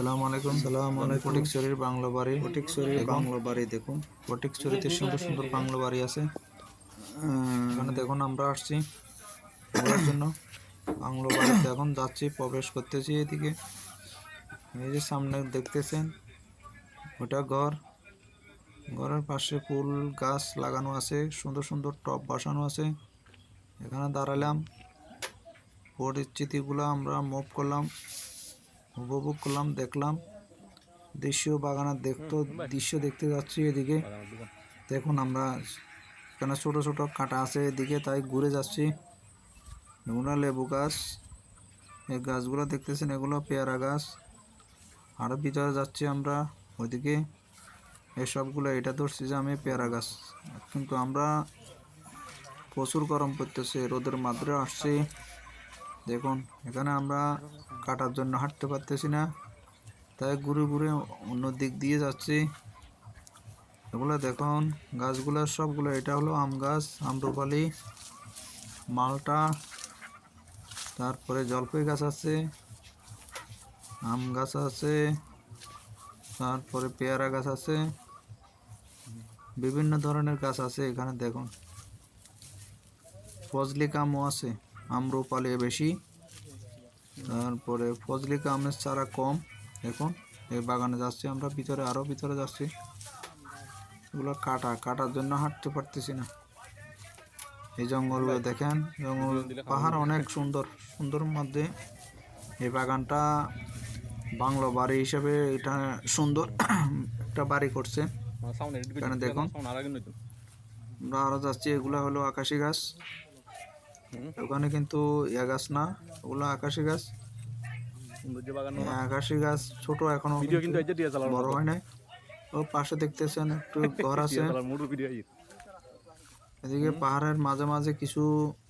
আসসালামু আলাইকুম। ফটিকছড়ির বাংলো বাড়ি দেখুন। ফটিকছড়িতে সুন্দর সুন্দর বাংলো বাড়ি আছে। এখানে দেখুন আমরা আসছি ঘোরার জন্য। বাংলো বাড়িতে এখন যাচ্ছি, প্রবেশ করতেছি। এদিকে এই যে সামনে দেখতেছেন, ওটা ঘর। ঘরের পাশে ফুল গাছ লাগানো আছে, সুন্দর সুন্দর টব বসানো আছে। এখানে দাঁড়ালাম, পরিচিতিগুলো আমরা মুভ করলাম, উপভোগ করলাম, দেখলাম বাগানের দৃশ্য দেখতে যাচ্ছি। এদিকে দেখুন আমরা এখানে ছোট ছোট কাঁটা আছে এদিকে, তাই ঘুরে যাচ্ছি। এগুলো লেবু গাছ, এই গাছগুলো দেখতেছেন, এগুলো পেয়ারা গাছ। আরো ভিতরে যাচ্ছি আমরা ওইদিকে। এসবগুলো এটা ধরছি যে আমি পেয়ারা গাছ, কিন্তু আমরা প্রচুর গরম পড়তেছে, রোদের মাত্রা আসছি। দেখুন এখানে আমরা কাটার জন্য হাঁটতে পারতেছি না, তাই ঘুরে ঘুরে অন্য দিক দিয়ে যাচ্ছি। এগুলো দেখুন গাছগুলো সবগুলো, এটা হলো আম গাছ, আম্রপালি, মালটা, তারপরে জলপাই গাছ আছে, আম গাছ আছে, তারপরে পেয়ারা গাছ আছে, বিভিন্ন ধরনের গাছ আছে। এখানে দেখুন ফজলিকা আমও আছে, আম্রপালি বেশি, তারপরে ফজলিকা আমের চারা কম। দেখুন এই বাগানে যাচ্ছি আমরা, ভিতরে আরো ভিতরে যাচ্ছি। এগুলো কাটার জন্য হাঁটতে পারতেছি না। এই জঙ্গলগুলো দেখেন, জঙ্গল পাহাড় অনেক সুন্দর সুন্দর মধ্যে এই বাগানটা বাংলো বাড়ি হিসেবে এটা সুন্দর একটা বাড়ি করছে। এখানে দেখুন আমরা আরো যাচ্ছি। এগুলো হলো আকাশি গাছ, ওখানে কিন্তু ইয়া গাছ না, ওগুলো আকাশি গাছ। আকাশি গাছ ছোট, এখনো বড় হয় নাই। ও পাশে দেখতেছেন একটু ঘর আছে। এদিকে পাহাড়ের মাঝে মাঝে কিছু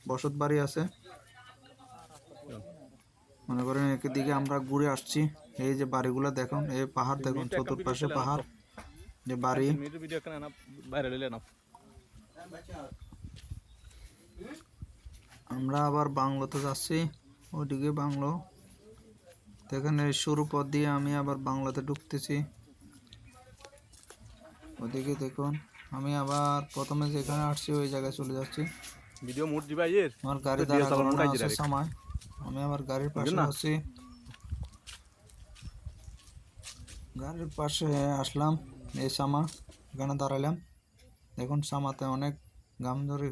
বসত বাড়ি আছে। মনে করেন এদিকে আমরা ঘুরে আসছি। এই যে বাড়িগুলো দেখুন, এই পাহাড় দেখুন, চতুর্পাশে পাহাড়, যে বাড়ি। আমরা আবার বাংলোতে যাচ্ছি, ওইদিকে বাংলো দেখেন। এই সরু পথ দিয়ে আমি আবার বাংলাতে ঢুকতেছি। ওদিকে দেখুন, আমি আবার প্রথমে যেখানে আসছি ওই জায়গায় চলে যাচ্ছি। আমার গাড়ি দাঁড়া করানো আছে সামায়, আমি আবার গাড়ির পাশে আছি। গাড়ির পাশে আসলাম, এই সামা, এখানে দাঁড়ালাম। দেখুন সামাতে অনেক গাম ধরে